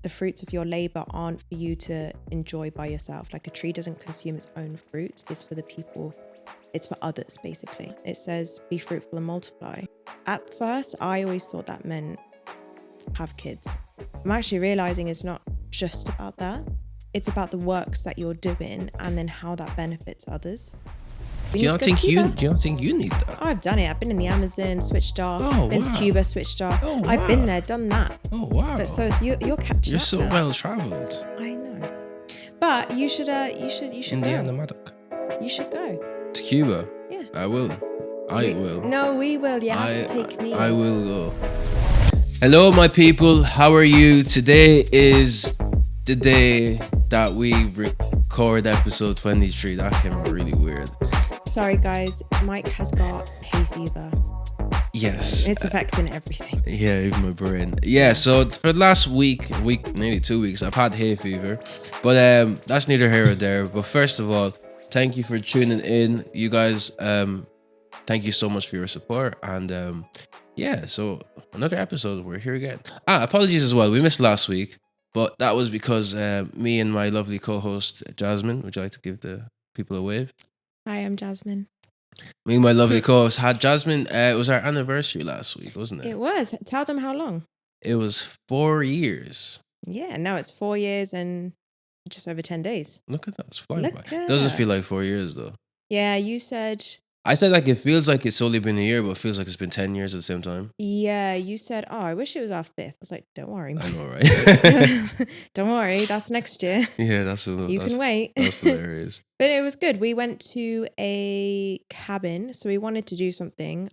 the fruits of your labor aren't for you to enjoy by yourself. Like a tree doesn't consume its own fruit. It's for the people. It's for others, basically. It says, be fruitful and multiply. At first, I always thought that meant have kids. I'm actually realizing it's not just about that. It's about the works that you're doing and then how that benefits others. Do you not think you need that? Oh, I've done it. I've been in the Amazon, switched off. Been to wow. Cuba, switched off. Oh, I've wow. been there, done that. Oh wow. But so you're catching You're up so now. well traveled. I know. But you should Indiana go. Maddock. You should go. To Cuba. Yeah. I will. I will. No, we will. You have to take me. I will go. Hello, my people. How are you? Today is the day that we record episode 23. That came really weird. Sorry, guys. Mike has got hay fever. Yes. It's affecting everything. Yeah, even my brain. Yeah, so for the last week, nearly 2 weeks, I've had hay fever. But that's neither here or there. But first of all, thank you for tuning in. You guys, thank you so much for your support. And yeah, so another episode, we're here again. Apologies as well. We missed last week, but that was because me and my lovely co-host, Jasmine, would you like to give the people a wave? Hi, I'm Jasmine. Me and my lovely co-host had Jasmine. It was our anniversary last week, wasn't it? It was. Tell them how long. It was 4 years. Yeah, now it's 4 years and just over 10 days. Look at that. It's flying Look by. at Doesn't feel like us. 4 years though. Yeah, you said... I said like it feels like it's only been a year, but it feels like it's been 10 years at the same time. Yeah, you said, oh, I wish it was our 5th. I was like, don't worry. I know, right? Don't worry, that's next year. Yeah, that's a little... You can wait. That's hilarious. But it was good. We went to a cabin, so we wanted to do something.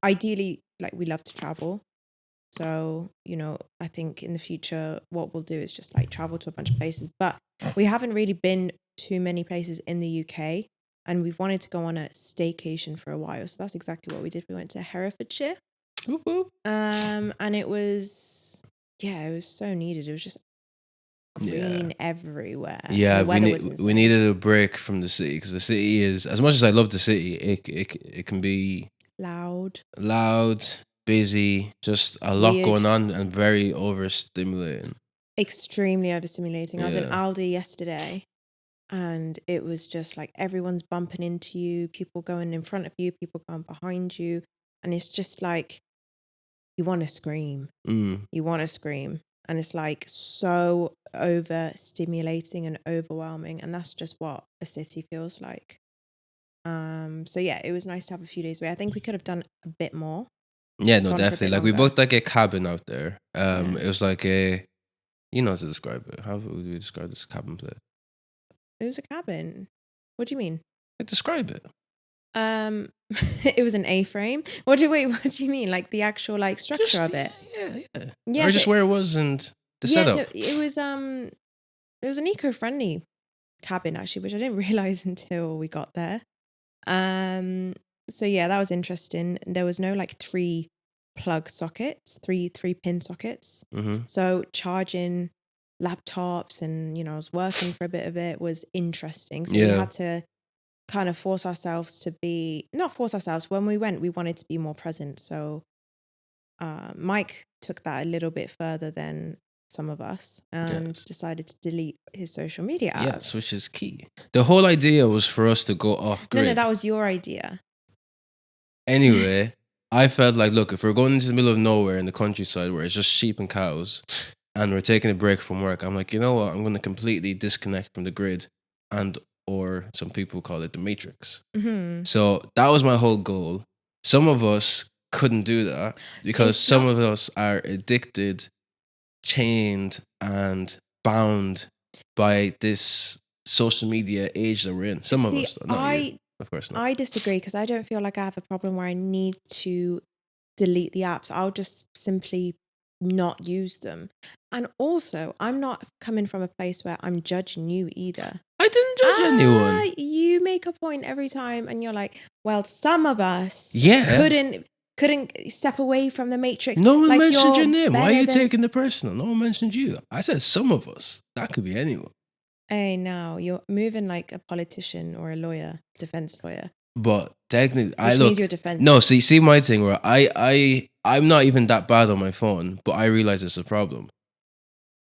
Ideally, like we love to travel. So, you know, I think in the future, what we'll do is just like travel to a bunch of places. But we haven't really been to many places in the UK. And we've wanted to go on a staycation for a while. So that's exactly what we did. We went to Herefordshire. Whoop, whoop. And it was so needed. It was just green everywhere. Yeah, The weather was insane. we needed a break from the city because the city is, as much as I love the city, it can be loud, busy, just a lot Weird. going on and very overstimulating. Extremely overstimulating. I was in Yeah. Aldi yesterday and it was just like everyone's bumping into you, people going in front of you, people going behind you. And it's just like, you want to scream. You want to scream. And it's like so overstimulating and overwhelming. And that's just what a city feels like. So yeah, it was nice to have a few days away. I think we could have done a bit more. Yeah, no, Gone for a definitely. bit Like we longer. booked like a cabin out there. Yeah. It was like a, you know how to describe it. How would we describe this cabin place? It was a cabin. What do you mean? Like describe it. It was an A-frame. What do you mean? Like the actual like structure of it? Yeah. Yeah, Or just where it was and the setup. So it was an eco-friendly cabin actually, which I didn't realize until we got there. So yeah, that was interesting. There was no like 3 plug sockets, three pin sockets. Mm-hmm. So charging laptops and, you know, I was working for a bit of it was interesting. So we had to kind of force ourselves to be, not force ourselves, when we went, we wanted to be more present. So Mike took that a little bit further than some of us and decided to delete his social media apps. Yes, which is key. The whole idea was for us to go off grid. No, that was your idea. Anyway, I felt like, look, if we're going into the middle of nowhere in the countryside where it's just sheep and cows and we're taking a break from work, I'm like, you know what? I'm going to completely disconnect from the grid and, or some people call it the matrix. Mm-hmm. So that was my whole goal. Some of us couldn't do that because some of us are addicted, chained and bound by this social media age that we're in. Some of us, though, not you. Of course not. I disagree because I don't feel like I have a problem where I need to delete the apps. I'll just simply not use them. And also, I'm not coming from a place where I'm judging you either. I didn't judge anyone. You make a point every time and you're like, well, some of us couldn't step away from the matrix. No one like mentioned your name. Why are you taking the personal? No one mentioned you. I said some of us. That could be anyone. Hey, now you're moving like a politician or a lawyer, defense lawyer. But technically, Which means you're defense. No, see my thing where I'm not even that bad on my phone, but I realize it's a problem.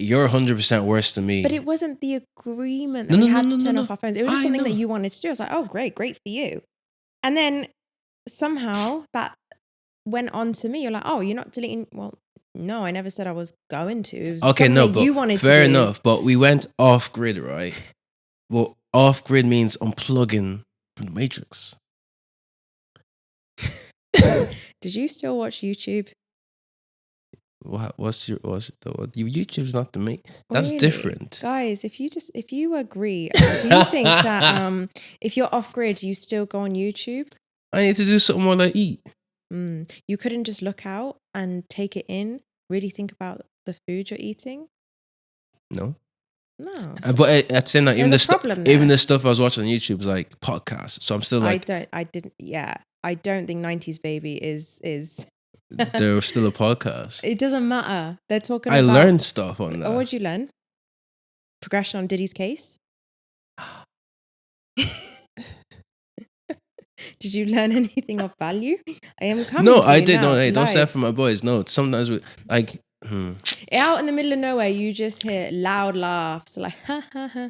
you're 100% worse than me. But it wasn't the agreement that we had to turn off our phones. It was just something that you wanted to do. I was like, oh, great for you. And then somehow that went on to me. You're like, oh, you're not deleting. Well, no, I never said I was going to. It was something that you wanted to do. Fair enough, but we went off grid, right? Well, off grid means unplugging from the matrix. Did you still watch YouTube? YouTube's not the main. That's really? Different, guys. If you agree, do you think that if you're off grid, you still go on YouTube? I need to do something while I eat. You couldn't just look out and take it in, really think about the food you're eating? No. But at the same time, even the stuff I was watching on YouTube was like podcasts. So I'm still like, I don't think 90s Baby is. There was still a podcast. It doesn't matter. They're talking. I learned stuff on that. Oh, what'd you learn? Progression on Diddy's case. Did you learn anything of value? I am coming. No, I did not. Hey, don't say that for my boys. No, sometimes we like. Out in the middle of nowhere, you just hear loud laughs, like ha ha ha.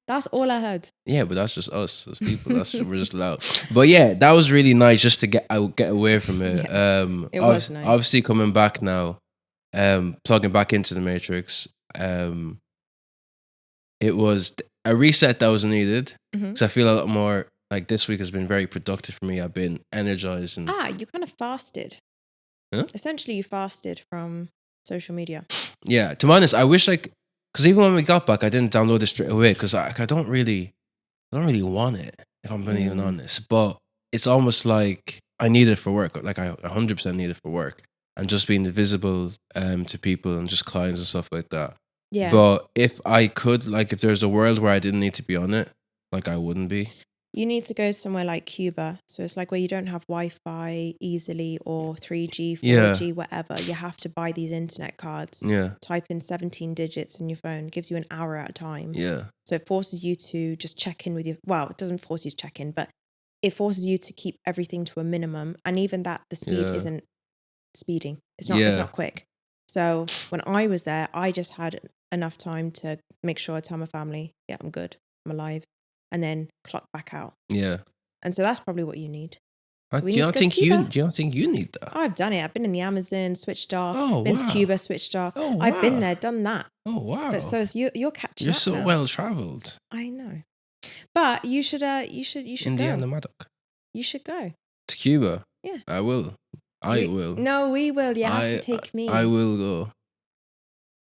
That's all I heard. Yeah, but that's just us as people. We're just loud. But yeah, that was really nice just to get away from it. Yeah, it was nice. Obviously, coming back now, plugging back into the matrix. It was a reset that was needed because I feel a lot more. Like this week has been very productive for me. I've been energized and you kind of fasted. Huh? Essentially, you fasted from social media. Yeah, to be honest, I wish because even when we got back, I didn't download it straight away because I don't really want it if I'm being even honest. But it's almost like I need it for work. Like I 100% need it for work and just being visible to people and just clients and stuff like that. Yeah. But if I could, like, if there's a world where I didn't need to be on it, like I wouldn't be. You need to go somewhere like Cuba. So it's like where you don't have Wi-Fi easily or 3G, 4G, whatever. You have to buy these internet cards. Yeah. Type in 17 digits in your phone. It gives you an hour at a time. Yeah. So it forces you to just check in with your... Well, it doesn't force you to check in, but it forces you to keep everything to a minimum. And even that, the speed isn't speeding. It's not quick. So when I was there, I just had enough time to make sure I tell my family, yeah, I'm good. I'm alive. And then clock back out. Yeah. And so that's probably what you need. Do you not think you need that? Oh, I've done it. I've been in the Amazon, switched off. Been to Cuba, switched off. Oh, wow. I've been there, done that. Oh, wow. But so you're catching You're up so now. well traveled. I know. But you should Indiana go. Maddock. You should go. To Cuba? Yeah. I will. I will. No, we will. You have to take me. I will go.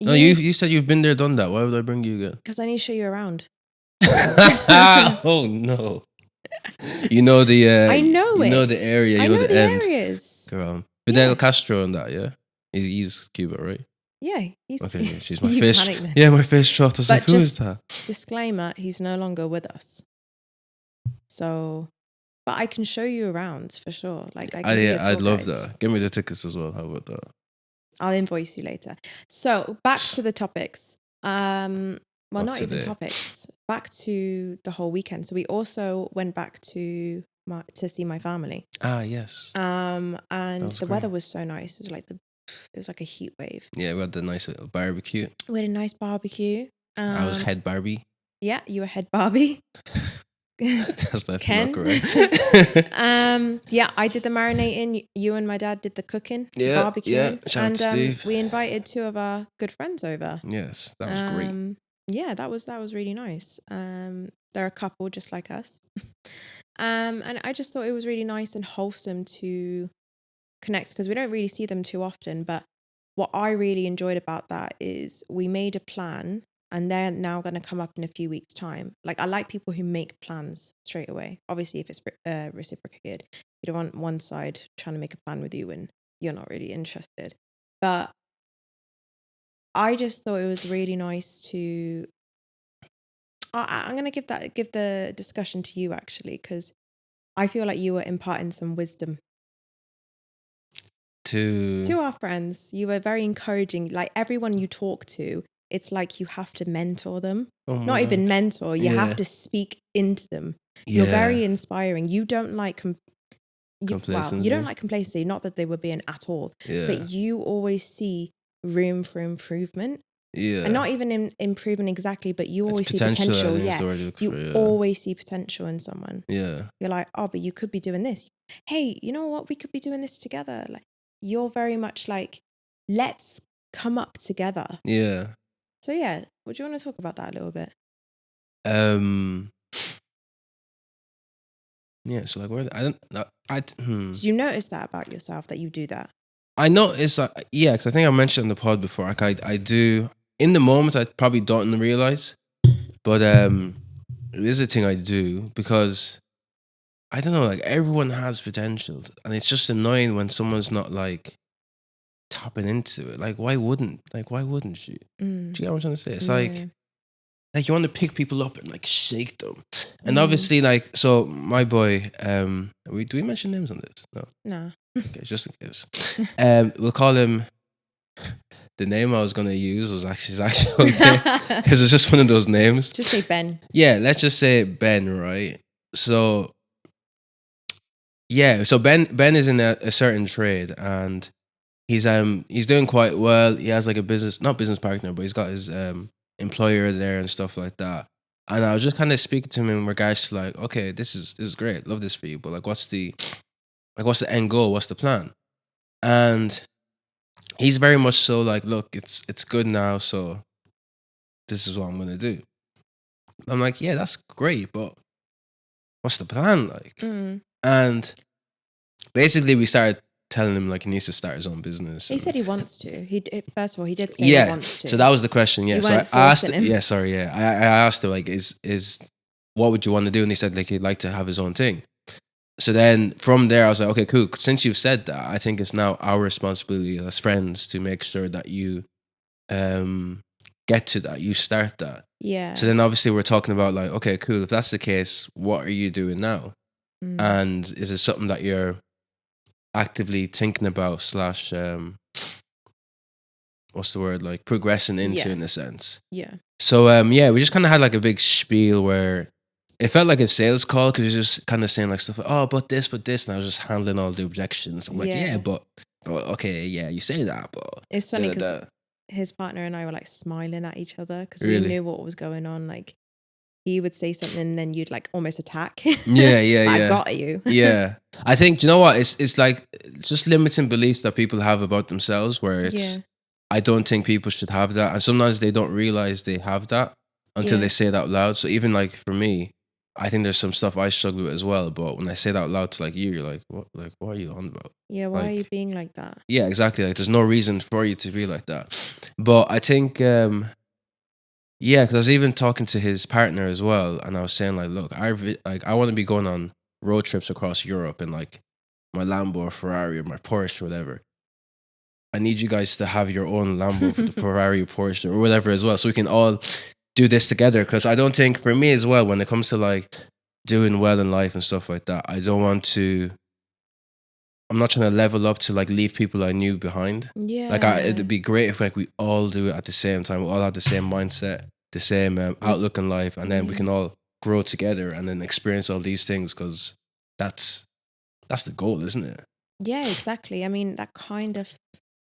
No, you said you've been there, done that. Why would I bring you again? Because I need to show you around. Oh no! You know the. I know you it. You know the area. I know the end. areas. Girl, Fidel Castro and that. Yeah, he's Cuba, right? Yeah, he's. Okay, she's my fish. Yeah, my fish shot. I was like, who is that? Disclaimer: he's no longer with us. So, but I can show you around for sure. Like I'd love that. Give me the tickets as well. How about that? I'll invoice you later. So back to the topics. Well, not even topics. Back to the whole weekend. So we also went back to see my family. Ah, yes. And the weather was so nice. It was like a heat wave. Yeah, we had the nice little barbecue. We had a nice barbecue. I was head Barbie. Yeah, you were head Barbie. That's definitely not correct. Yeah, I did the marinating. You and my dad did the cooking, barbecue. Yeah, shout out to Steve. We invited two of our good friends over. Yes, that was great. Yeah, that was really nice. They're a couple just like us. And I just thought it was really nice and wholesome to connect because we don't really see them too often. But what I really enjoyed about that is we made a plan and they're now going to come up in a few weeks' time. Like, I like people who make plans straight away. Obviously, if it's reciprocated, you don't want one side trying to make a plan with you and you're not really interested. But I just thought it was really nice to. I'm going to give the discussion to you actually, because I feel like you were imparting some wisdom to our friends. You were very encouraging. Like everyone you talk to, it's like you have to mentor them. Not even mentor. You have to speak into them. You're very inspiring. You don't like complacency. You don't like complacency. Not that they were being at all, but you always see room for improvement. Yeah. And not even improving exactly, but you always see potential, I potential. think, is Yeah. the word you're looking You for, yeah. always see potential in someone. Yeah. You're like, oh, but you could be doing this. Hey, you know what? We could be doing this together. Like, you're very much like, let's come up together. Yeah. So yeah, would you want to talk about that a little bit? Yeah, so like, where I don't know. Did you notice that about yourself, that you do that? I know it's like, yeah, because I think I mentioned on the pod before. Like, I do in the moment. I probably don't realize, but it is a thing I do because I don't know. Like, everyone has potential, and it's just annoying when someone's not like tapping into it. Like, why wouldn't you? Do you get what I'm trying to say? It's like you want to pick people up and like shake them. And obviously, like, so my boy, do we mention names on this? No. Okay, just in case. We'll call him, the name I was gonna use was actually his actual name, because it's just one of those names. Just say Ben. Yeah, let's just say Ben, right? So yeah, so Ben is in a certain trade, and he's doing quite well. He has like a not business partner, but he's got his employer there and stuff like that. And I was just kind of speaking to him in regards to like, okay, this is great, love this for you, but like, what's the end goal? What's the plan? And he's very much so like, look, it's good now, so this is what I'm gonna do. I'm like, yeah, that's great, but what's the plan like? And basically, we started telling him like he needs to start his own business. He said he wants to. First of all, he did say yeah, he wants to. So that was the question. Yeah, You so weren't I asked. forcing him. Yeah, sorry. Yeah, I asked him like, is what would you want to do? And he said like he'd like to have his own thing. So then from there, I was like, okay, cool. Since you've said that, I think it's now our responsibility as friends to make sure that you get to that, you start that. Yeah. So then obviously we're talking about like, okay, cool. If that's the case, what are you doing now? And is it something that you're actively thinking about slash what's the word, like progressing into in a sense? Yeah. So yeah, we just kind of had like a big spiel where it felt like a sales call, because he was just kind of saying like stuff like, oh, but this, and I was just handling all the objections. I'm like, yeah, but okay, yeah, you say that, but it's funny because his partner and I were like smiling at each other because we knew what was going on. Like, he would say something and then you'd like almost attack. Yeah. I got you. Yeah. I think, do you know what? It's like just limiting beliefs that people have about themselves, where it's, I don't think people should have that. And sometimes they don't realize they have that until they say it out loud. So even like for me, I think there's some stuff I struggle with as well. But when I say it out loud to like you're like, what? Like, what are you on about? Yeah, why are you being like that? Yeah, exactly. Like, there's no reason for you to be like that. But I think, yeah, because I was even talking to his partner as well, and I was saying like, look, I want to be going on road trips across Europe in like my Lambo or Ferrari or my Porsche or whatever. I need you guys to have your own Lambo, Ferrari, Porsche or whatever as well, so we can all do this together. Because I don't think, for me as well, when it comes to like doing well in life and stuff like that, I'm not trying to level up to like leave people I knew behind. Yeah. Like, it'd be great if like we all do it at the same time. We all have the same mindset, the same outlook in life, and then we can all grow together and then experience all these things, because that's the goal, isn't it? Yeah, exactly. I mean, that kind of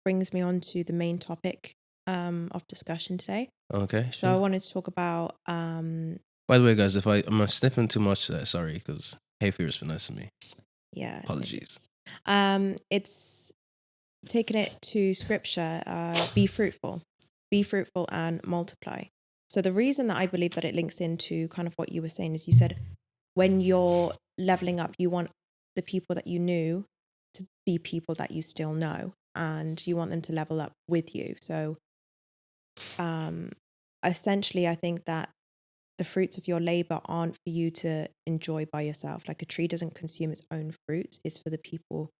brings me on to the main topic of discussion today. Okay. Sure. So I wanted to talk about. By the way, guys, if I'm sniffing too much, sorry, because hay fever is finessing me. Yeah. Apologies. It's taking it to scripture. Be fruitful and multiply. So the reason that I believe that it links into kind of what you were saying is, you said when you're leveling up, you want the people that you knew to be people that you still know, and you want them to level up with you. So essentially, I think that the fruits of your labor aren't for you to enjoy by yourself. Like, a tree doesn't consume its own fruits. It's for the people.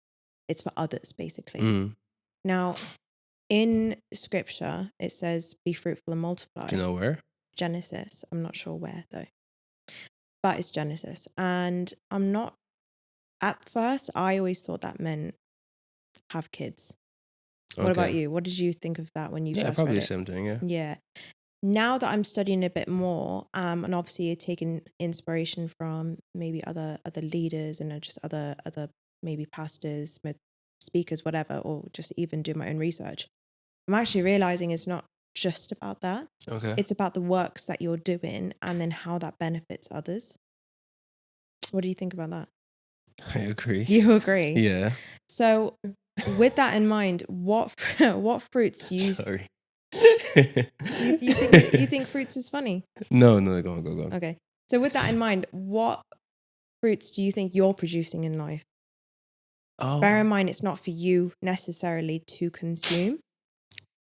It's for others, basically. Now, in scripture, it says, be fruitful and multiply. Do you know where? Genesis. I'm not sure where, though. But it's Genesis. And at first, I always thought that meant have kids. What about you? What did you think of that when you first read it? Yeah, probably the same thing, yeah. Yeah. Now that I'm studying a bit more, and obviously taking inspiration from maybe other leaders and just other maybe pastors, speakers, whatever, or just even do my own research, I'm actually realizing it's not just about that. Okay. It's about the works that you're doing and then how that benefits others. What do you think about that? I agree. You agree? Yeah. So with that in mind, what fruits do you Sorry. you think fruits is funny? No, go on. Okay. So with that in mind, what fruits do you think you're producing in life? Oh. Bear in mind, it's not for you necessarily to consume.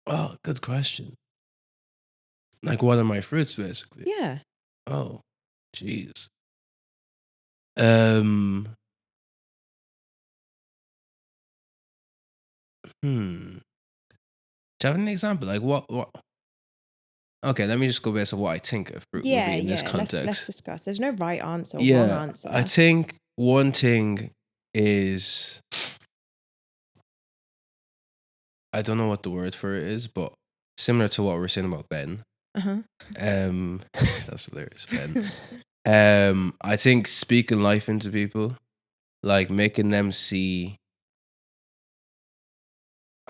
Oh, good question. Like, what are my fruits, basically? Yeah. Oh, jeez. Hmm. Do you have an example? Like, what? Okay, let me just go based on what I think a fruit will be in this context. Let's discuss. There's no right answer or Yeah, wrong answer. I think one thing is, I don't know what the word for it is, but similar to what we were saying about Ben. That's hilarious, Ben. I think speaking life into people, like making them see.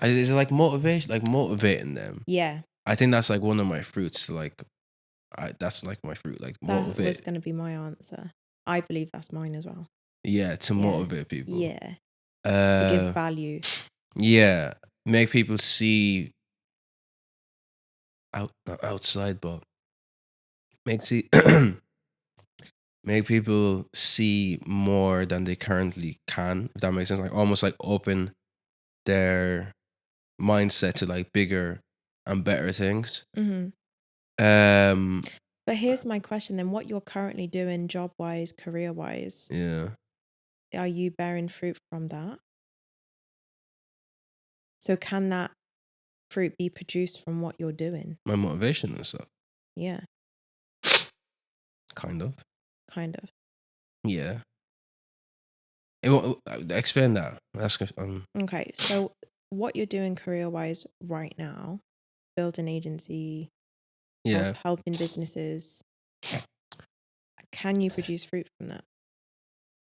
Is it like motivation? Like motivating them. Yeah. I think that's like one of my fruits. That's like my fruit. Like That motivate. was going to be my answer. I believe that's mine as well. Yeah, to motivate people. Yeah. To give value. Yeah, make people see not outside, but make make people see more than they currently can. If that makes sense, like almost like open their mindset to like bigger and better things. But here's my question then: what you're currently doing, job wise, career wise, are you bearing fruit from that? So can that fruit be produced from what you're doing? My motivation and stuff. Yeah. Kind of. Yeah. Explain that. Okay, so what you're doing career wise right now, build an agency, helping businesses. Can you produce fruit from that?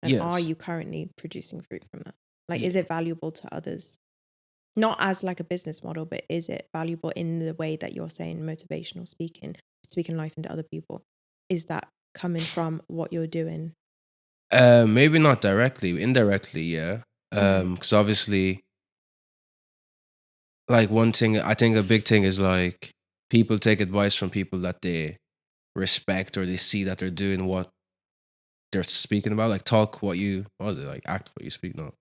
And are you currently producing fruit from that? Like, is it valuable to others? Not as like a business model, but is it valuable in the way that you're saying motivational speaking life into other people? Is that coming from what you're doing? Maybe not directly, indirectly, yeah. Because obviously, like one thing, I think a big thing is like people take advice from people that they respect or they see that they're doing what they're speaking about. Like act what you speak. No,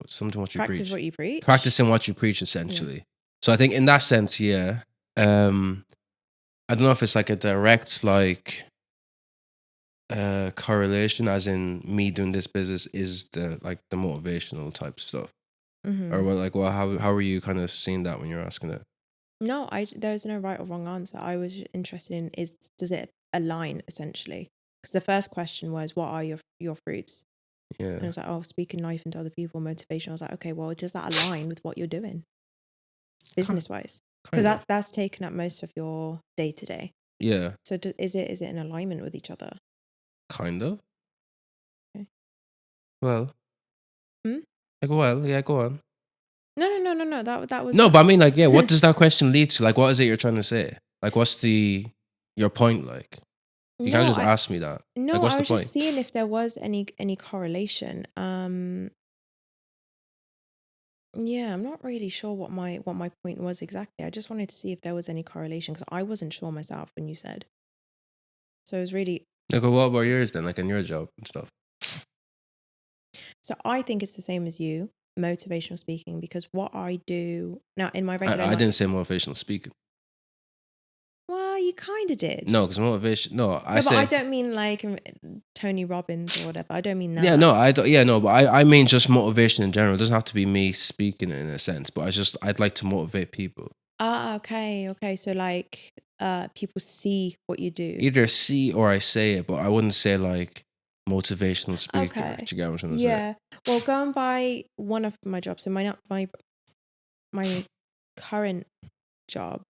something what you Practice preach. what you preach. Practicing what you preach, essentially. Yeah. So I think in that sense, yeah. I don't know if it's like a direct like correlation, as in me doing this business is the motivational type stuff, or how are you kind of seeing that when you're asking it? No, there's no right or wrong answer. I was interested in does it align essentially? Because the first question was, what are your fruits? Yeah. And I was like, speaking life into other people, motivation. I was like, okay, well, does that align with what you're doing, business wise? Because that's taken up most of your day to day. Yeah. So is it in alignment with each other? Kind of. Okay. Well. Yeah, go on. No. That was no, but I mean, like, yeah. What does that question lead to? Like, what is it you're trying to say? Like, what's your point? Like, you can't just ask me that. No, like, what's I was the point? just seeing if there was any correlation. Yeah, I'm not really sure what my point was exactly. I just wanted to see if there was any correlation because I wasn't sure myself when you said. So it was really. Like, what about yours then? Like in your job and stuff. So I think it's the same as you, motivational speaking, because what I do now in my regular I didn't say motivational speaking. Well, you kind of did. No, because motivation. But I don't mean like Tony Robbins or whatever. I don't mean that. Yeah, no, I don't. Yeah, no, but I mean just motivation in general. It doesn't have to be me speaking in a sense, but I'd like to motivate people. Okay. So like, people see what you do. Either see or I say it, but I wouldn't say like motivational speaker. Okay. Do you get what I'm trying to say? Yeah. Well, going by one of my jobs, so my current job,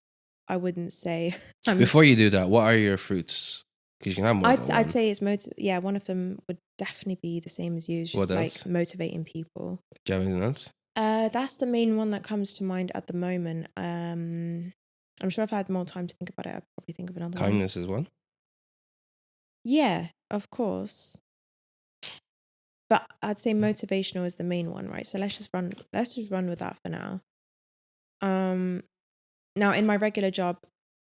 I wouldn't say. Before you do that, what are your fruits? Because you can have more. I'd say it's one of them would definitely be the same as you. It's just like motivating people. Do you have anything else? That's the main one that comes to mind at the moment. I'm sure if I had more time to think about it, I'd probably think of another one. Kindness is one. Yeah, of course. But I'd say motivational is the main one, right? So let's just run with that for now. Now in my regular job,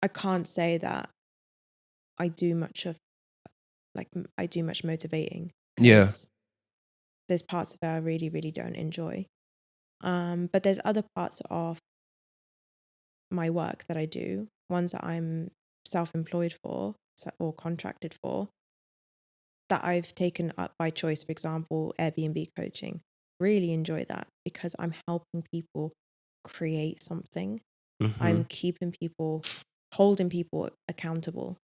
I can't say that I do much motivating, Yeah. because there's parts of it I really, really don't enjoy. But there's other parts of my work that I do, ones that I'm self-employed for or contracted for, that I've taken up by choice. For example, Airbnb coaching. Really enjoy that because I'm helping people create something. Mm-hmm. I'm holding people accountable.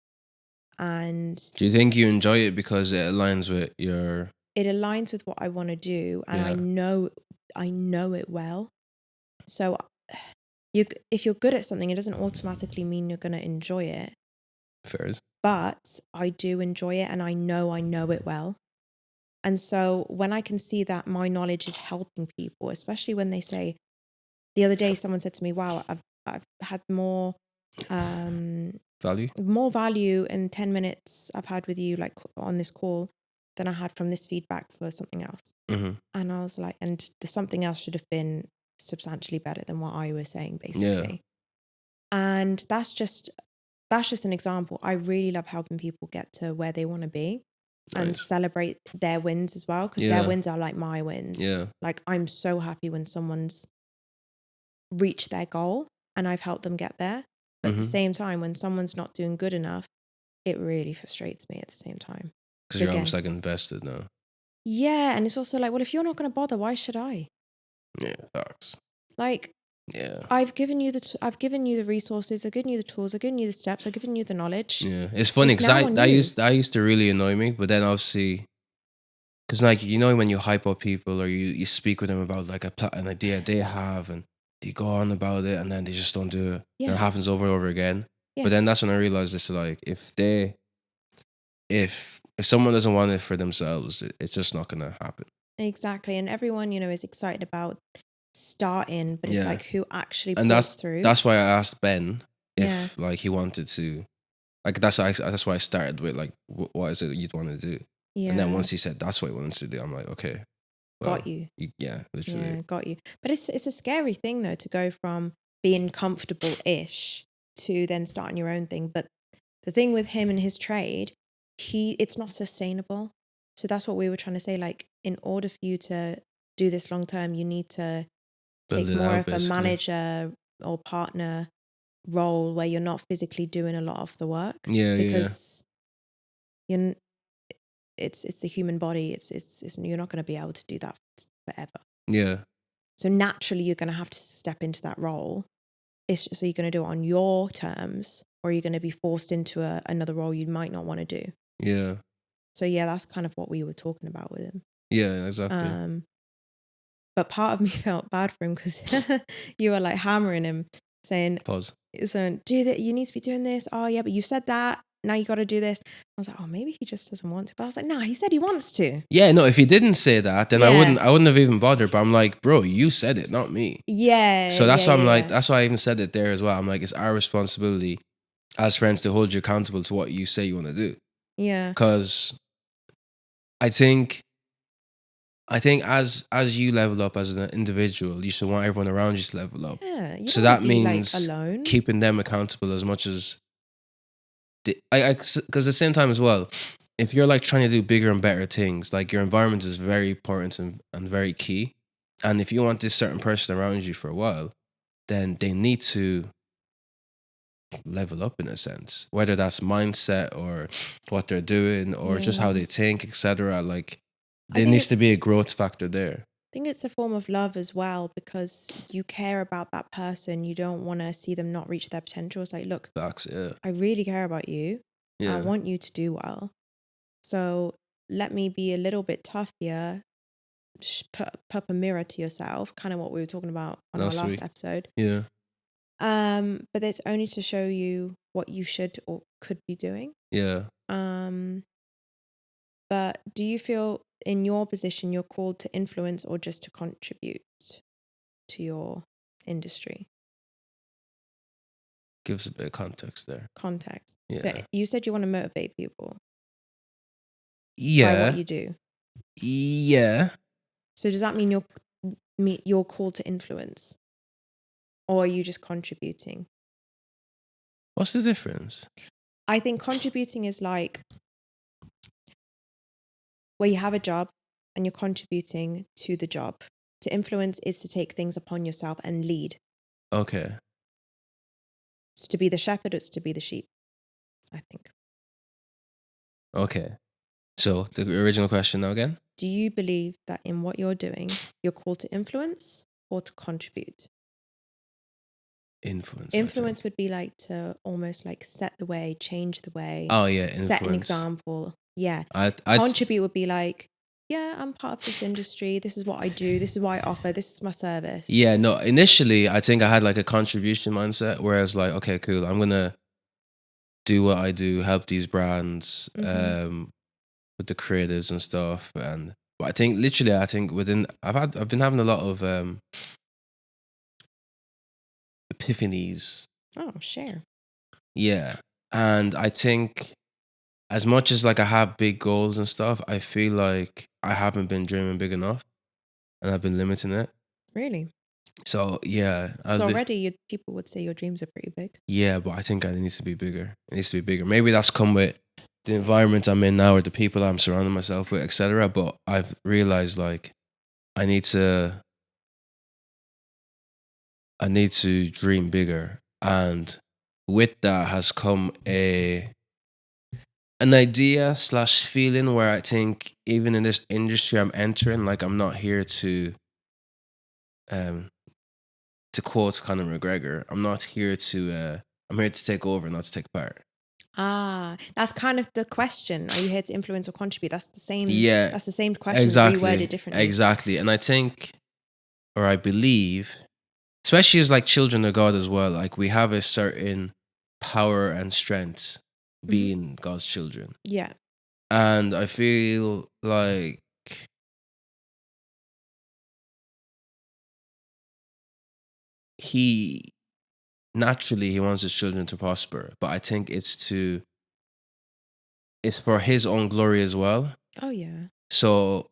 And do you think you enjoy it because it aligns with your? It aligns with what I want to do, and Yeah. I know it well. So if you're good at something, it doesn't automatically mean you're going to enjoy it. Fair. But I do enjoy it, and I know it well. And so when I can see that my knowledge is helping people, especially when they say, the other day someone said to me, "Wow, I've had more value in 10 minutes I've had with you, like on this call, than I had from this feedback for something else." Mm-hmm. And I was like, and the something else should have been substantially better than what I was saying, basically. Yeah. And that's just an example. I really love helping people get to where they want to be. Nice. And celebrate their wins as well, because their wins are like my wins. Yeah. Like, I'm so happy when someone's reached their goal and I've helped them get there. But at the same time, when someone's not doing good enough, it really frustrates me at the same time. Because you're almost like invested now. Yeah, and it's also like, well, if you're not going to bother, why should I? Yeah, facts. Like, yeah, I've given you the resources, I've given you the tools, I've given you the steps, I've given you the knowledge. Yeah, it's funny because that used to really annoy me, but then obviously, because like, you know, when you hype up people or you speak with them about like an idea they have, and they go on about it, and then they just don't do it. Yeah. And it happens over and over again. Yeah. But then that's when I realized it's like, if someone doesn't want it for themselves, it's just not gonna happen. Exactly. And everyone, is excited about starting, but it's like, who actually pulls through? That's why I asked Ben if like he wanted to, like that's why I started with like, what is it you'd want to do? Yeah. And then once he said that's what he wants to do, I'm like, okay, well, got you. Yeah, literally. Yeah, got you. But it's a scary thing though, to go from being comfortable-ish to then starting your own thing. But the thing with him and his trade, it's not sustainable. So that's what we were trying to say. Like, in order for you to do this long term, you need to take more of a manager or partner role where you're not physically doing a lot of the work. Yeah, because it's the human body. It's you're not going to be able to do that forever. Yeah. So naturally, you're going to have to step into that role. It's just, so you're going to do it on your terms, or you're going to be forced into another role you might not want to do. Yeah. So yeah, that's kind of what we were talking about with him. Yeah, exactly. But part of me felt bad for him because you were like hammering him, saying, "Pause. So do that. You need to be doing this. Oh yeah, but you said that. Now you got to do this." I was like, oh, maybe he just doesn't want to. But I was like, nah, he said he wants to. Yeah, no, if he didn't say that, then I wouldn't have even bothered. But I'm like, bro, you said it, not me. Yeah. So that's why I'm like, that's why I even said it there as well. I'm like, it's our responsibility as friends to hold you accountable to what you say you want to do. Yeah. Because I think as you level up as an individual, you should want everyone around you to level up. Yeah. So that means like alone. Keeping them accountable as much as because at the same time as well, if you're like trying to do bigger and better things, like your environment is very important and very key. And if you want this certain person around you for a while, then they need to level up in a sense, whether that's mindset or what they're doing or just how they think, etc. Like, there needs to be a growth factor there. I think it's a form of love as well, because you care about that person. You don't want to see them not reach their potential. It's like, look, facts, yeah. I really care about you. Yeah. I want you to do well. So let me be a little bit tough here. Put up a mirror to yourself, kind of what we were talking about on our last episode. Yeah. But it's only to show you what you should or could be doing. Yeah. But do you feel in your position you're called to influence or just to contribute? to your industry? Give us a bit of context there. Context. Yeah. So you said you want to motivate people by Yeah. what you do. Yeah. So does that mean you're called to influence? Or are you just contributing? What's the difference? I think contributing is like where you have a job and you're contributing to the job. To influence is to take things upon yourself and lead. Okay. It's to be the shepherd, it's to be the sheep, I think. Okay. So the original question now again? Do you believe that in what you're doing, you're called to influence or to contribute? Influence. Influence would be like to almost like set the way, change the way. Oh yeah, influence. Set an example. Yeah. I'd Contribute would be like, yeah, I'm part of this industry. This is what I do. This is what I offer. This is my service. Yeah, no, initially I think I had like a contribution mindset, whereas like, okay, cool, I'm gonna do what I do, help these brands with the creatives and stuff. And but I think literally I've been having a lot of epiphanies. Oh, share. Yeah. And I think as much as like I have big goals and stuff, I feel like I haven't been dreaming big enough and I've been limiting it. Really? So yeah. So already people would say your dreams are pretty big. Yeah, but I think it needs to be bigger. It needs to be bigger. Maybe that's come with the environment I'm in now or the people I'm surrounding myself with, etc. But I've realized like I need to dream bigger. And with that has come an idea / feeling where I think even in this industry I'm entering, like I'm not here to quote Conor McGregor, I'm not here to I'm here to take over, not to take part. Ah, that's kind of the question. Are you here to influence or contribute? That's the same. Yeah, that's the same question, exactly, reworded differently. Exactly, and I think, or I believe, especially as like children of God as well, like we have a certain power and strength being God's children. Yeah, and I feel like he wants his children to prosper, but I think it's for his own glory as well. Oh yeah. So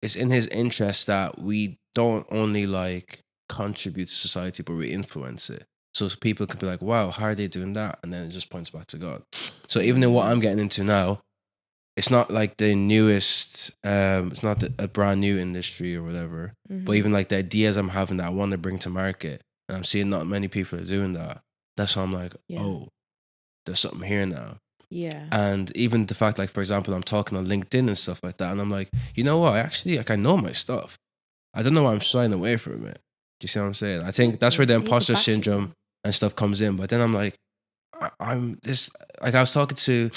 it's in his interest that we don't only like contribute to society, but we influence it. So people could be like, wow, how are they doing that? And then it just points back to God. So even in what I'm getting into now, it's not like the newest, it's not a brand new industry or whatever, but even like the ideas I'm having that I want to bring to market, and I'm seeing not many people are doing that. That's why I'm like, oh, there's something here now. Yeah. And even the fact, like, for example, I'm talking on LinkedIn and stuff like that, and I'm like, you know what? Actually, like, I know my stuff. I don't know why I'm shying away from it. Do you see what I'm saying? I think that's where the imposter syndrome and stuff comes in. But then I'm like, I'm this, like, I was talking to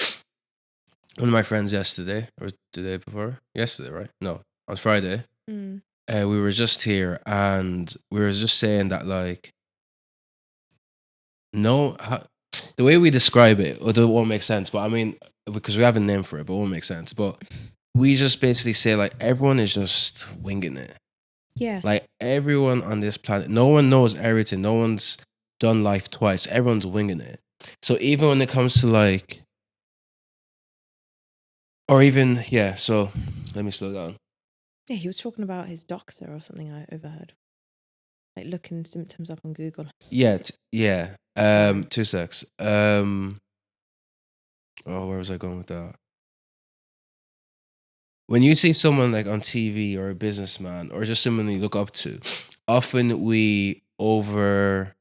one of my friends yesterday, or the day before? Yesterday, right? No, on Friday. We were just here, and we were just saying that, like, the way we describe it, it won't make sense, but I mean, because we have a name for it, but it won't make sense. But we just basically say, like, everyone is just winging it. Yeah. Like, everyone on this planet, no one knows everything. No one's done life twice. Everyone's winging it. So even when it comes to, like, or even, yeah, so let me slow down. Yeah, he was talking about his doctor or something I overheard. Like looking symptoms up on Google. Yeah, yeah. 2 secs. Where was I going with that? When you see someone like on TV or a businessman or just someone you look up to, often we over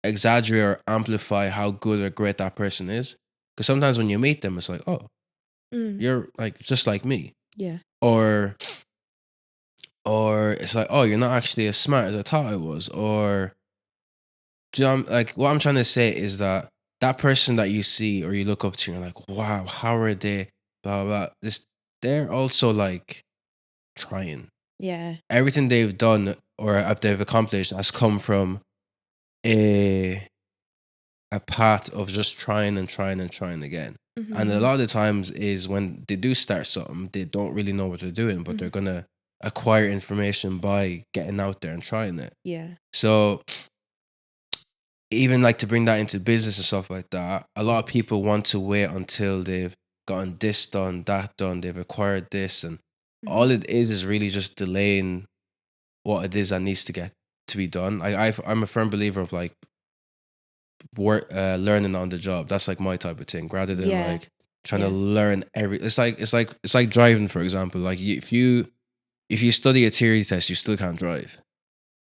exaggerate or amplify how good or great that person is. Because sometimes when you meet them, it's like, oh, you're like just like me. Yeah. Or it's like, oh, you're not actually as smart as I thought I was. Or, do you know, like, what I'm trying to say is that person that you see or you look up to, you're like, wow, how are they? Blah, blah, blah. They're also like trying. Yeah. Everything they've done or they've accomplished has come from a path of just trying and trying and trying again. And a lot of the times is when they do start something, they don't really know what they're doing, but they're gonna acquire information by getting out there and trying it. Yeah. So even like to bring that into business and stuff like that, a lot of people want to wait until they've gotten this done, that done, they've acquired this, and all it is really just delaying what it is that needs to get to be done. I'm a firm believer of like learning on the job. That's like my type of thing, rather than like trying to learn it's like driving, for example. Like if you study a theory test, you still can't drive.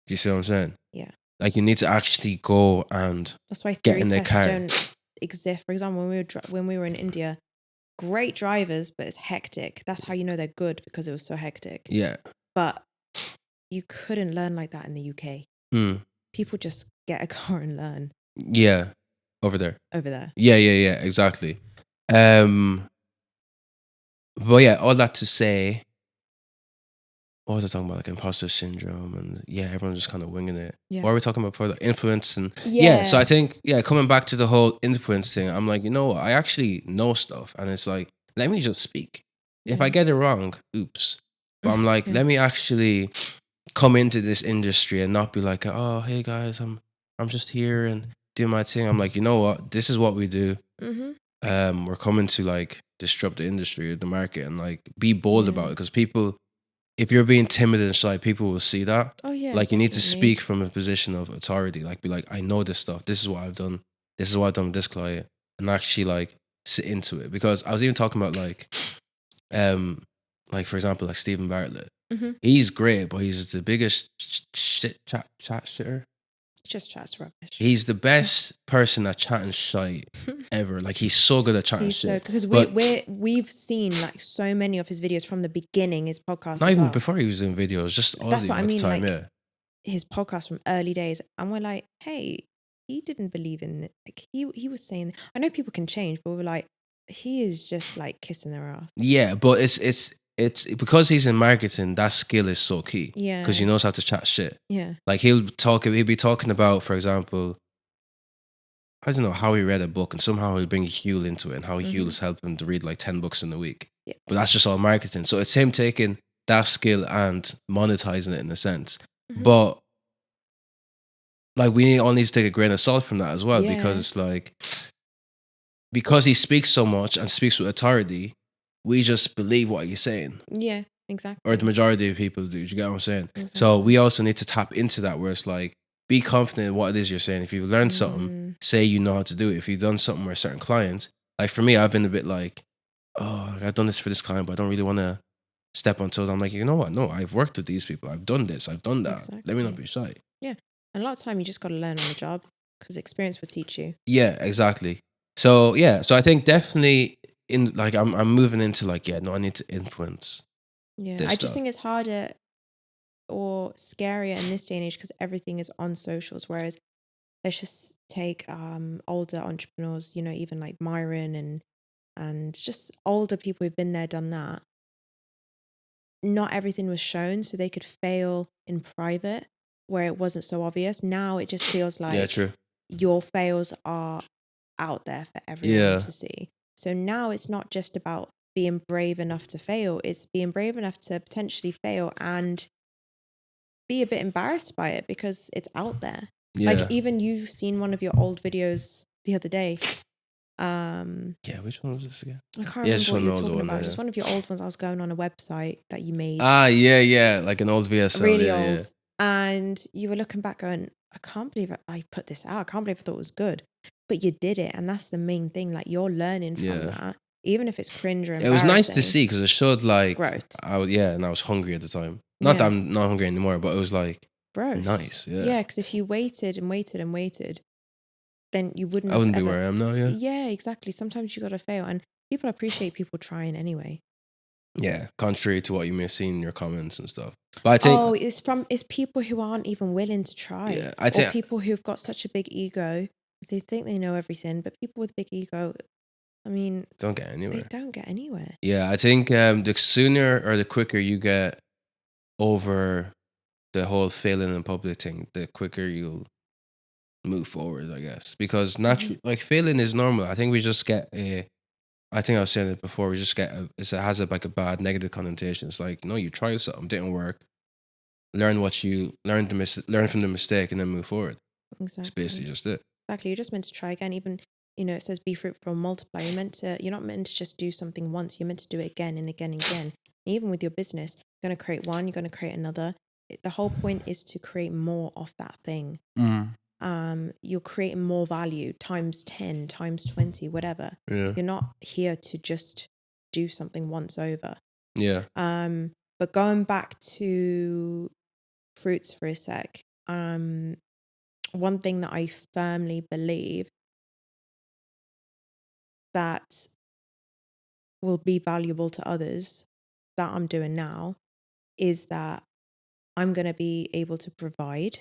Do you see what I'm saying? Yeah. Like you need to actually go and that's why get theory in the tests car. don't exist. For example, when we were in India, great drivers, but it's hectic. That's how you know they're good, because it was so hectic. Yeah. But you couldn't learn like that in the UK. People just get a car and learn. Yeah. Over there. Yeah, Exactly. But yeah, all that to say, what was I talking about? Like imposter syndrome, and everyone's just kind of winging it. Yeah. What are we talking about for the influence? And so I think, coming back to the whole influence thing, I'm like, you know what? I actually know stuff, and it's like, let me just speak. If I get it wrong, oops. But I'm like, let me actually come into this industry and not be like, oh, hey guys, I'm just here and doing my thing. I'm like, you know what? This is what we do. We're coming to like disrupt the industry or the market, and like be bold about it, because people, if you're being timid and shy, people will see that. Oh yeah. Like you need to speak from a position of authority. Like be like, I know this stuff. This is what I've done. This is what I've done with this client, and actually like sit into it. Because I was even talking about like for example, like Stephen Bartlett. He's great, but he's the biggest chat shitter. Just chats rubbish. He's the best person at chatting shite ever. Like he's so good at chatting shit. Because we've seen like so many of his videos from the beginning. His podcast, not even before he was in videos, just all that's the what I mean. time. Like, his podcast from early days, and we're like, hey, he didn't believe in it. Like he was saying, I know people can change, but we're like, he is just like kissing their ass. Yeah, but it's because he's in marketing, that skill is so key. Yeah. Because he knows how to chat shit. Yeah. Like he'll be talking about, for example, I don't know, how he read a book, and somehow he'll bring Huel into it, and how Huel's helped him to read like 10 books in a week. Yeah. But that's just all marketing. So it's him taking that skill and monetizing it in a sense. But like we all need to take a grain of salt from that as well, because it's like, because he speaks so much and speaks with authority, we just believe what he's saying. Yeah, exactly. Or the majority of people do. Do you get what I'm saying? Exactly. So we also need to tap into that, where it's like, be confident in what it is you're saying. If you've learned something, say you know how to do it. If you've done something with a certain client, like for me, I've been a bit like, oh, I've done this for this client, but I don't really want to step on toes. I'm like, you know what? No, I've worked with these people. I've done this. I've done that. Exactly. Let me not be shy. Yeah. And a lot of time you just got to learn on the job, because experience will teach you. Yeah, exactly. So I think definitely in like I'm moving into like, I need to influence. Yeah, I just think it's harder or scarier in this day and age, because everything is on socials. Whereas let's just take older entrepreneurs, even like Myron and just older people who've been there, done that. Not everything was shown, so they could fail in private where it wasn't so obvious. Now it just feels like your fails are out there for everyone to see. So now it's not just about being brave enough to fail, it's being brave enough to potentially fail and be a bit embarrassed by it, because it's out there. Like even you've seen one of your old videos the other day. Which one was this again? I can't remember what you were talking about. Just one of your old ones. I was going on a website that you made. Like an old VSL. Really old. Yeah. And you were looking back going, I can't believe I put this out. I can't believe I thought it was good. But you did it, and that's the main thing. Like, you're learning from that, even if it's cringe or embarrassing. It was nice to see, because it showed like growth. And I was hungry at the time. Not that I'm not hungry anymore, but it was like nice. Yeah, because if you waited and waited and waited, then you wouldn't. I wouldn't be where I am now. Yeah, exactly. Sometimes you got to fail, and people appreciate people trying anyway. Yeah, contrary to what you may have seen in your comments and stuff. But I think it's people who aren't even willing to try. Yeah, or people who've got such a big ego. They think they know everything, but people with big ego, I mean, don't get anywhere. They don't get anywhere. Yeah, I think the sooner or the quicker you get over the whole failing in public thing, the quicker you'll move forward, I guess. Because naturally, like, failing is normal. I think we just get I think I was saying it before. We just get it has like a bad negative connotation. It's like, no, you tried something, didn't work. Learn from the mistake, and then move forward. Exactly. It's basically just it. Exactly. You're just meant to try again. Even, it says be fruitful, multiply. You're not meant to just do something once. You're meant to do it again and again and again. And even with your business, you're going to create one, you're going to create another. The whole point is to create more of that thing. You're creating more value times 10, times 20, whatever. Yeah. You're not here to just do something once over. Yeah. But going back to fruits for a sec, one thing that I firmly believe that will be valuable to others that I'm doing now is that I'm going to be able to provide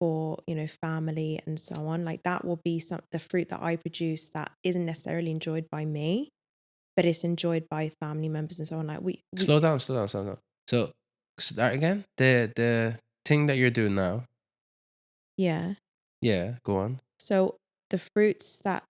for, family and so on. Like that will be the fruit that I produce that isn't necessarily enjoyed by me, but it's enjoyed by family members and so on. Like we slow down. So start again. The thing that you're doing now. Yeah. Yeah, go on. So the fruits that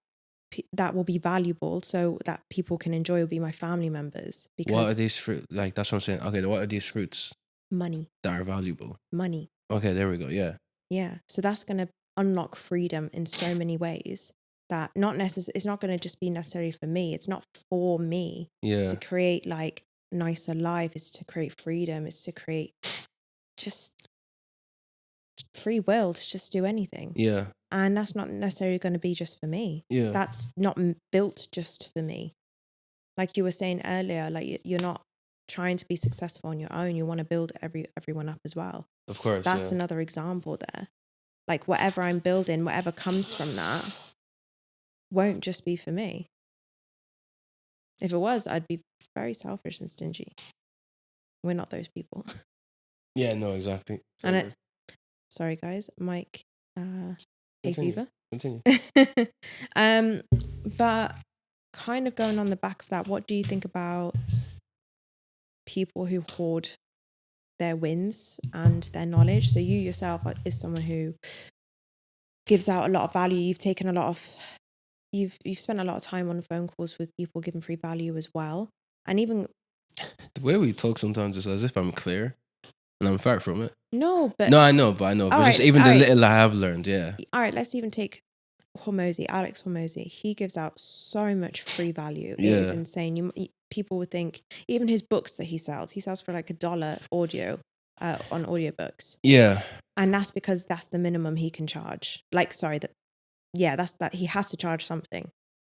will be valuable, so that people can enjoy, will be my family members. Because what are these fruit? Like that's what I'm saying. Okay, what are these fruits? Money. That are valuable. Money. Okay, there we go. Yeah. Yeah. So that's going to unlock freedom in so many ways that it's not going to just be necessary for me. It's not for me. Yeah. To create like nicer life. It's to create freedom. It's to create just free will to just do anything. Yeah. And that's not necessarily going to be just for me. Yeah. That's not built just for me. Like you were saying earlier, like you're not trying to be successful on your own. You want to build everyone up as well. Of course. That's another example there. Like whatever I'm building, whatever comes from that won't just be for me. If it was, I'd be very selfish and stingy. We're not those people. Yeah, no, exactly. And sorry guys, Mike, hay fever. Continue. But kind of going on the back of that, what do you think about people who hoard their wins and their knowledge? So you yourself is someone who gives out a lot of value. You've taken a lot of, you've spent a lot of time on phone calls with people giving free value as well. And even the way we talk sometimes is as if I'm clear and I'm far from it. No, but I know. But just even the little I have learned, yeah. All right, let's even take Alex Hormozy. He gives out so much free value. Yeah. It is insane. People would think, even his books that he sells for like $1 audio on audiobooks. Yeah. And that's because that's the minimum he can charge. Like, sorry, that's that he has to charge something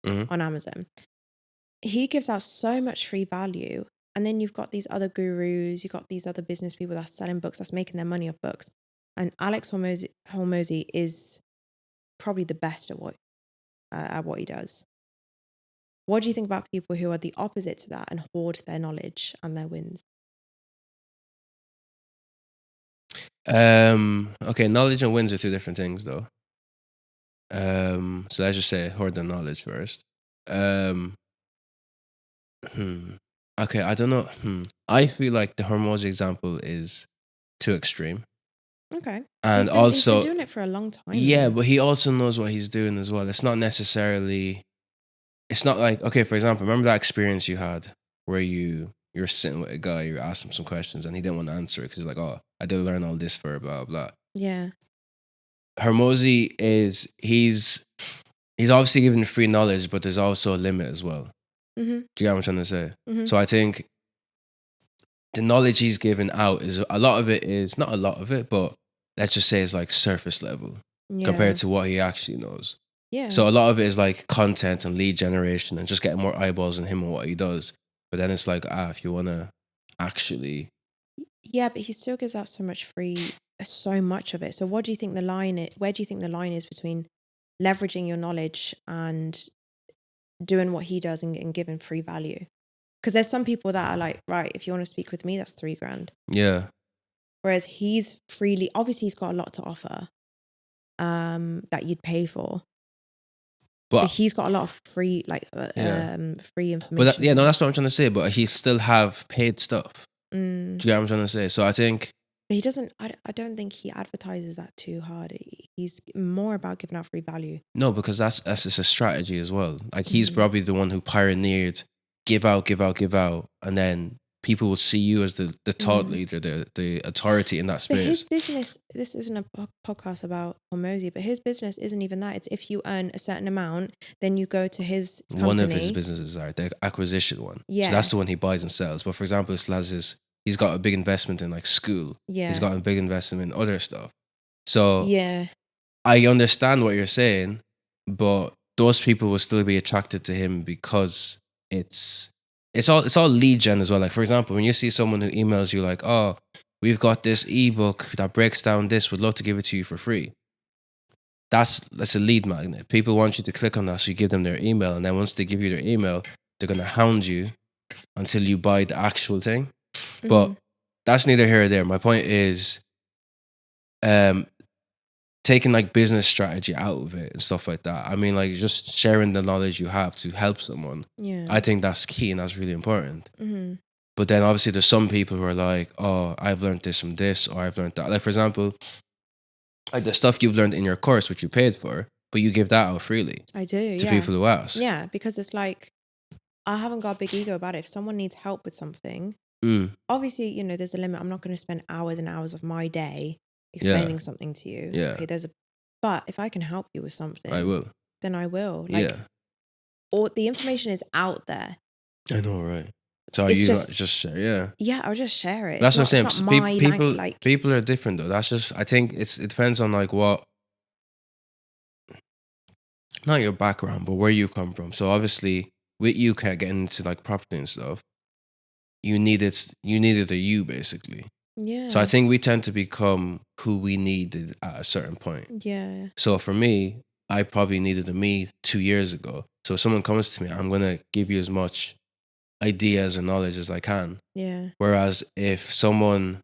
on Amazon. He gives out so much free value. And then you've got these other gurus, you've got these other business people that's selling books, that's making their money off books. And Alex Hormozy is probably the best at what he does. What do you think about people who are the opposite to that and hoard their knowledge and their wins? Okay, knowledge and wins are two different things, though. So let's just say hoard the knowledge first. Okay, I don't know. I feel like the Hormozy example is too extreme. Okay. And he's been doing it for a long time. Yeah, but he also knows what he's doing as well. It's not like, okay, for example, remember that experience you had where you're sitting with a guy, you asked him some questions and he didn't want to answer it because he's like, oh, I did learn all this for blah, blah. Yeah. Hormozy he's obviously giving free knowledge, but there's also a limit as well. Mm-hmm. Do you get what I'm trying to say? Mm-hmm. So I think the knowledge he's giving out is not a lot of it, but let's just say it's like surface level compared to what he actually knows. Yeah. So a lot of it is like content and lead generation and just getting more eyeballs on him and what he does. But then it's like, if you want to actually. Yeah, but he still gives out so much of it. So what do you think the line is? Where do you think the line is between leveraging your knowledge and doing what he does and giving free value? Because there's some people that are like, right, if you want to speak with me, that's $3,000. Yeah. Whereas obviously he's got a lot to offer that you'd pay for. But he's got a lot of free, free information. But that's what I'm trying to say. But he still have paid stuff. Do you get what I'm trying to say? So I think But he doesn't. I don't think he advertises that too hard. He's more about giving out free value. No, because that's it's a strategy as well. Like he's probably the one who pioneered give out, give out, give out, and then people will see you as the thought leader, the authority in that But his space. business, this isn't a podcast about Hormozy, but his business isn't even that. It's if you earn a certain amount, then you go to his company. One of his businesses are the acquisition one. Yeah. So that's the one he buys and sells. But for example, this lad he's got a big investment in like school. Yeah. He's got a big investment in other stuff. So yeah. I understand what you're saying, but those people will still be attracted to him because it's all lead gen as well. Like for example, when you see someone who emails you like, "Oh, we've got this ebook that breaks down this. Would love to give it to you for free." That's a lead magnet. People want you to click on that, so you give them their email, and then once they give you their email, they're gonna hound you until you buy the actual thing. But that's neither here or there. My point is, taking like business strategy out of it and stuff like that. I mean, like just sharing the knowledge you have to help someone. Yeah. I think that's key and that's really important. But then obviously there's some people who are like, "Oh, I've learned this from this, or I've learned that." Like for example, like the stuff you've learned in your course, which you paid for, but you give that out freely. I do to people who ask. Yeah, because it's like I haven't got a big ego about it. If someone needs help with something, obviously, you know, there's a limit. I'm not going to spend hours and hours of my day explaining something to you. Yeah. Okay, but if I can help you with something, I will. Then I will. Like, or the information is out there. I know, right? So it's you just share, yeah, I'll just share it. That's what I'm saying. It's not people are different though. That's just, I think it depends on like what, not your background, but where you come from. So obviously, with you getting into like property and stuff, you needed a you basically. Yeah. So I think we tend to become who we needed at a certain point. Yeah. So for me, I probably needed a me 2 years ago. So if someone comes to me, I'm gonna give you as much ideas and knowledge as I can. Yeah. Whereas if someone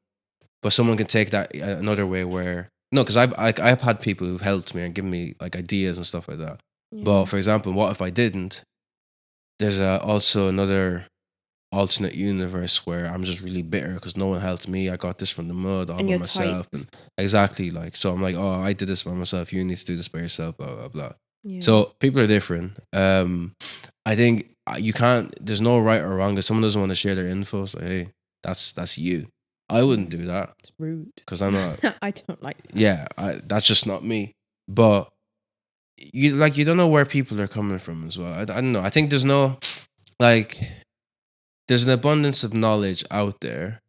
can take that another way where, no, because I've had people who've helped me and given me like ideas and stuff like that. Yeah. But for example, what if I didn't? There's also another alternate universe where I'm just really bitter because no one helped me. I got this from the mud all by myself. And exactly, like, so I'm like, oh, I did this by myself. You need to do this by yourself, blah, blah, blah. Yeah. So people are different. I think you can't, there's no right or wrong. If someone doesn't want to share their info, it's like, hey, that's you. I wouldn't do that. It's rude. Because I'm not. I don't like that. Yeah, that's just not me. But you don't know where people are coming from as well. I don't know. I think there's no, like, there's an abundance of knowledge out there.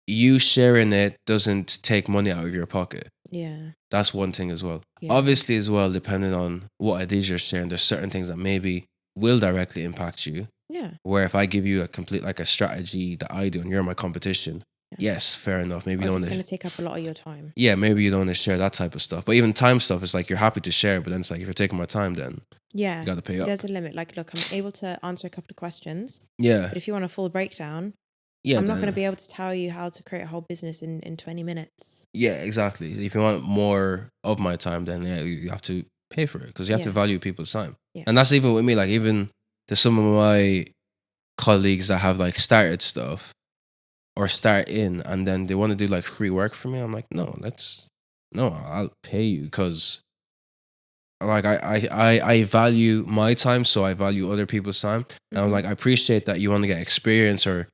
You sharing it doesn't take money out of your pocket. Yeah. That's one thing as well. Yeah. Obviously as well, depending on what it is you're sharing, there's certain things that maybe will directly impact you. Yeah. Where if I give you a complete, like a strategy that I do and you're my competition, yes, fair enough. Maybe you don't want to. It's going to take up a lot of your time. Yeah, maybe you don't want to share that type of stuff. But even time stuff, it's like you're happy to share, but then it's like if you're taking my time, then you got to pay up. There's a limit. Like, look, I'm able to answer a couple of questions. Yeah. But if you want a full breakdown, I'm not going to be able to tell you how to create a whole business in 20 minutes. Yeah, exactly. If you want more of my time, then you have to pay for it because you have to value people's time. Yeah. And that's even with me. Like, even there's some of my colleagues that have like started stuff or start in and then they want to do like free work for me. I'm like, no, I'll pay you because like I value my time, so I value other people's time. And I'm like, I appreciate that you want to get experience or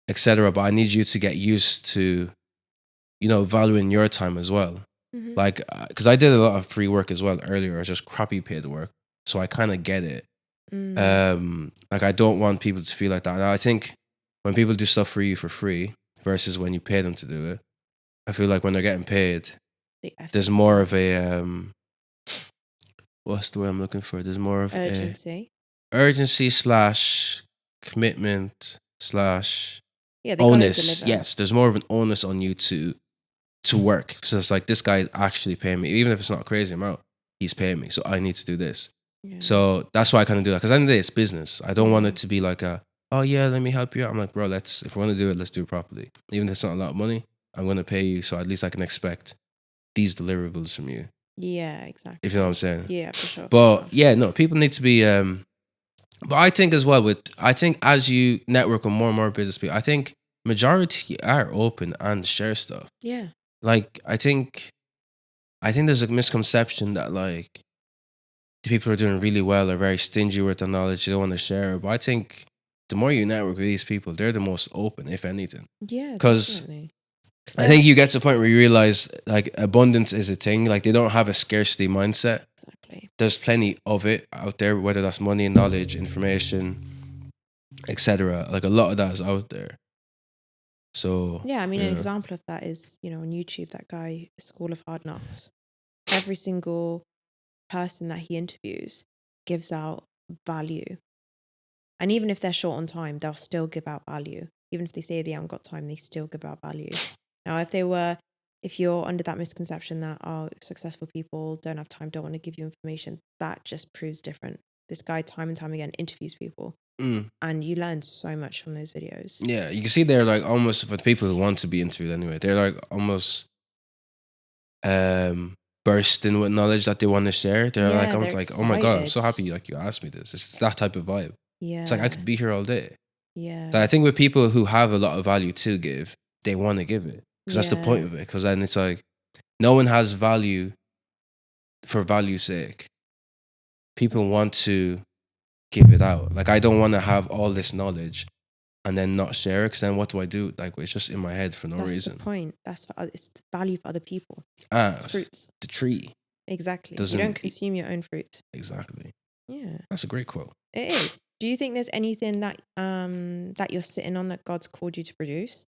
etc. But I need you to get used to, you know, valuing your time as well. Like, because I did a lot of free work as well earlier, or just crappy paid work. So I kind of get it. Like, I don't want people to feel like that. And I think when people do stuff for you for free versus when you pay them to do it, I feel like when they're getting paid, there's more of a what's the word I'm looking for? There's more of urgency / commitment / onus. Yes, there's more of an onus on you to work. So it's like, this guy is actually paying me, even if it's not a crazy amount. He's paying me, so I need to do this. Yeah. So that's why I kind of do that, because at the end of the day, it's business. I don't want it to be like oh yeah, let me help you out. I'm like, bro, if we're gonna do it, let's do it properly. Even if it's not a lot of money, I'm gonna pay you, so at least I can expect these deliverables from you. Yeah, exactly. If you know what I'm saying. Yeah, for sure. But yeah, no, people need to be. But I think as well I think as you network with more and more business people, I think majority are open and share stuff. Yeah. Like, I think there's a misconception that like the people who are doing really well are very stingy with their knowledge. They don't want to share. But I think the more you network with these people, they're the most open, if anything. Yeah, Because definitely. 'Cause I think you get to the point where you realize like abundance is a thing. Like they don't have a scarcity mindset. exactly. There's plenty of it out there, whether that's money, knowledge, information, etc. Like a lot of that is out there. So Yeah, I mean, an example of that is, on YouTube, that guy, School of Hard Knocks. Every single person that he interviews gives out value. And even if they're short on time, they'll still give out value. Even if they say they haven't got time, they still give out value. Now, if you're under that misconception that successful people don't have time, don't want to give you information, that just proves different. This guy, time and time again, interviews people. And you learn so much from those videos. Yeah, you can see they're like almost for the people who want to be interviewed anyway. They're like almost bursting with knowledge that they want to share. They're Yeah, like, I'm they're like, oh my god, I'm so excited. happy like you asked me this. It's that type of vibe. Yeah. It's like I could be here all day. Yeah. But I think with people who have a lot of value to give, they want to give it because that's the Yeah. point of it. Because then it's like no one has value for value's sake. People want to give it out. Like I don't want to have all this knowledge and then not share it. Because then what do I do? Like it's just in my head for no That's reason. the point. It's the value for other people. As Fruits. the tree. Exactly. Doesn't You don't consume your own fruit. Exactly. Yeah. That's a great quote. It is. Do you think there's anything that that you're sitting on that God's called you to produce?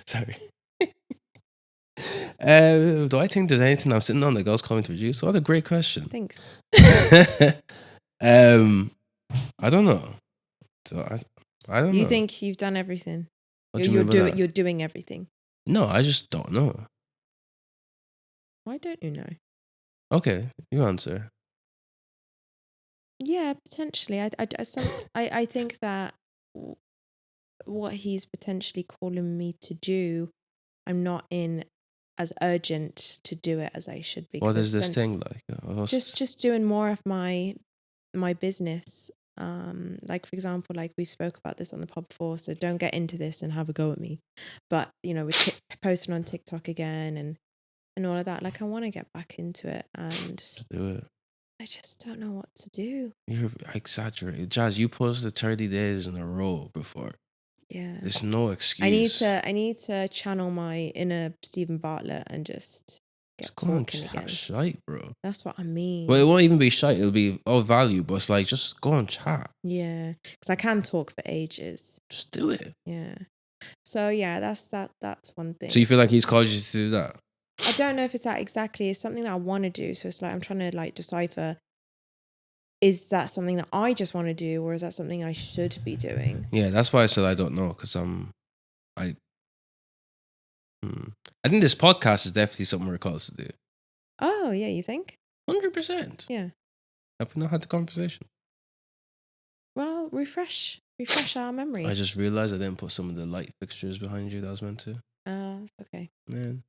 Sorry. Do I think there's anything I'm sitting on that God's calling to produce? What a great question. Thanks. I don't know. So I don't know. You think you've done everything? What do you mean by that? You're doing everything. No, I just don't know. Why don't you know? Okay, you answer. Yeah, potentially. I think that what he's potentially calling me to do, I'm not in as urgent to do it as I should be. What is this thing like? Just doing more of my business. Like for example, like we've spoke about this on the pod before, so don't get into this and have a go at me. But we're posting on TikTok again and all of that. Like I want to get back into it and just do it. I just don't know what to do. You're exaggerating. Jazz, you posted 30 days in a row before. Yeah. There's no excuse. I need to channel my inner Stephen Bartlett and just get talking again. Shite, bro. That's what I mean. Well, it won't even be shite. It'll be all value, but it's like, just go and chat. Yeah. Because I can talk for ages. Just do it. Yeah. So yeah, that's one thing. So you feel like he's called you to do that? I don't know if it's that exactly. It's something that I want to do. So it's like I'm trying to like decipher, is that something that I just want to do or is that something I should be doing? Yeah, that's why I said I don't know, because I think this podcast is definitely something we're called to do. Oh yeah, you think? 100%. Yeah. Have we not had the conversation? Well, refresh our memory. I just realized I didn't put some of the light fixtures behind you that I was meant to. Okay. Man,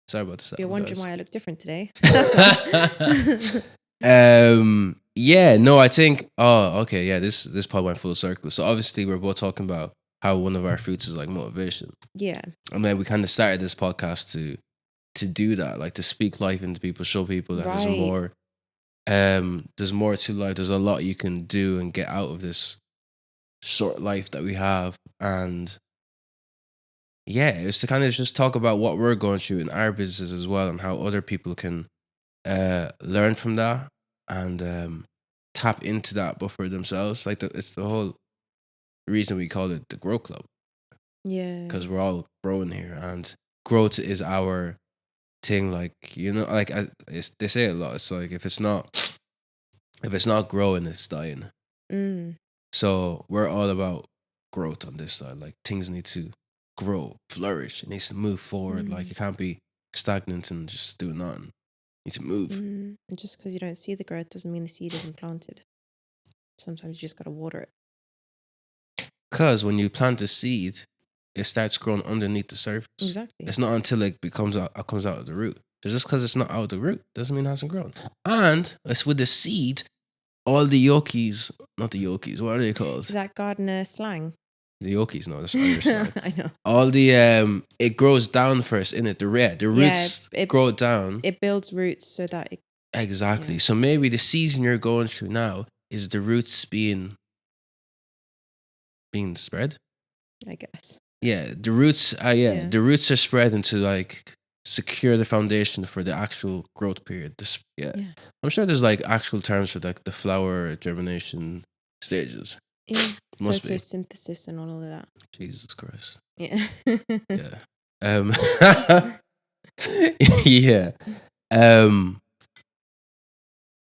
sorry about this. You're wondering why I look different today. That's why. Yeah, no, I think. Oh, okay, yeah. This pod went full circle. So obviously, we're both talking about how one of our fruits is like motivation. Yeah. And then we kind of started this podcast to do that, like to speak life into people, show people that there's more. There's more to life. There's a lot you can do and get out of this short life that we have, and yeah, it's to kind of just talk about what we're going through in our businesses as well, and how other people can learn from that and tap into that, but for themselves. Like it's the whole reason we call it the Grow Club. Yeah, because we're all growing here, and growth is our thing. Like like they say a lot. It's like if it's not growing, it's dying. So we're all about growth on this side. Like things need to grow, flourish. It needs to move forward. Like it can't be stagnant and just do nothing. You need to move. And just because you don't see the growth doesn't mean the seed isn't planted. Sometimes you just gotta water it. Because when you plant a seed, it starts growing underneath the surface. Exactly. It's not until it comes out of the root. So just because it's not out of the root doesn't mean it hasn't grown. And it's with the seed, all the yokis, not the yokis, what are they called? Is that gardener slang? The yokis, no, that's Irish slang. I know. All the it grows down first, innit? The roots grow down. It builds roots so that it. Exactly. Yeah. So maybe the season you're going through now is the roots being spread. I guess. Yeah, the roots. The roots are spreading to like secure the foundation for the actual growth period. Yeah. I'm sure there's like actual terms for like the flower germination stages. Yeah, Must photosynthesis and all of that. Jesus Christ. Yeah. Yeah. Yeah.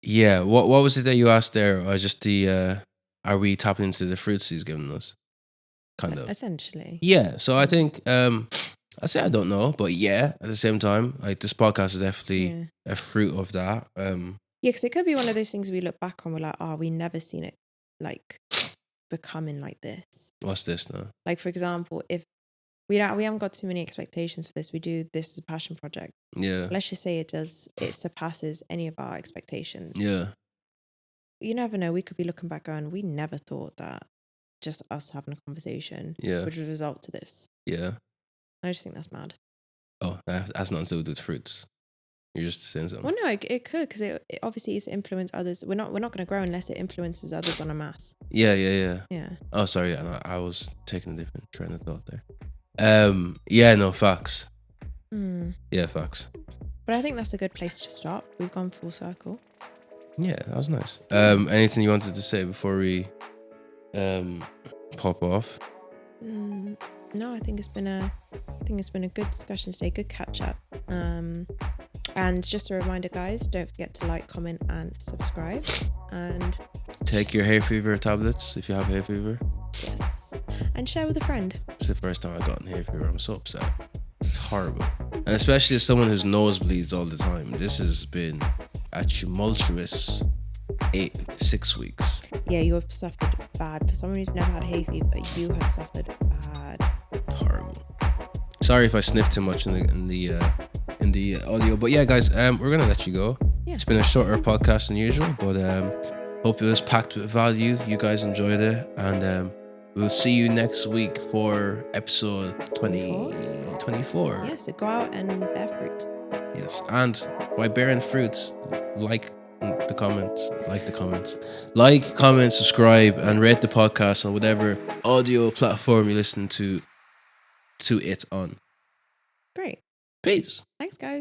Yeah. What was it that you asked there? Or just the are we tapping into the fruits he's giving us? Kind of. Essentially. Yeah. So I think I say I don't know, but yeah, at the same time, like this podcast is definitely a fruit of that. Yeah, because it could be one of those things we look back on, we're like, oh, we never seen it like becoming like this. What's this now? Like, for example, if we haven't got too many expectations for this, we do this as a passion project. Yeah. Let's just say it surpasses any of our expectations. Yeah. You never know. We could be looking back going, we never thought that just us having a conversation would result to this. Yeah. I just think that's mad. Oh, that has nothing to do with fruits. You're just saying something. Well, no, it could, because it obviously is influence others. We're not going to grow unless it influences others on a mass. Yeah. Oh, sorry. Yeah, no, I was taking a different train of thought there. Yeah, no, facts. Yeah, facts. But I think that's a good place to stop. We've gone full circle. Yeah, that was nice. Anything you wanted to say before we pop off? No, I think it's been a good discussion today, good catch up. And just a reminder, guys, don't forget to like, comment, and subscribe. And take your hay fever tablets if you have hay fever. Yes, and share with a friend. It's the first time I've gotten hay fever. I'm so upset. It's horrible, and especially as someone whose nose bleeds all the time. This has been a tumultuous 6 weeks. Yeah, you have suffered bad. For someone who's never had hay fever, you have suffered bad. Horrible. Sorry if I sniffed too much in the audio, but yeah, guys, we're gonna let you go. Yeah. It's been a shorter podcast than usual, but hope it was packed with value. You guys enjoyed it, and we'll see you next week for episode 24. Yeah, so go out and bear fruit. Yes, and by bearing fruits, like, comment, subscribe, and rate the podcast on whatever audio platform you're listening to it on. Great. Peace. Thanks, guys.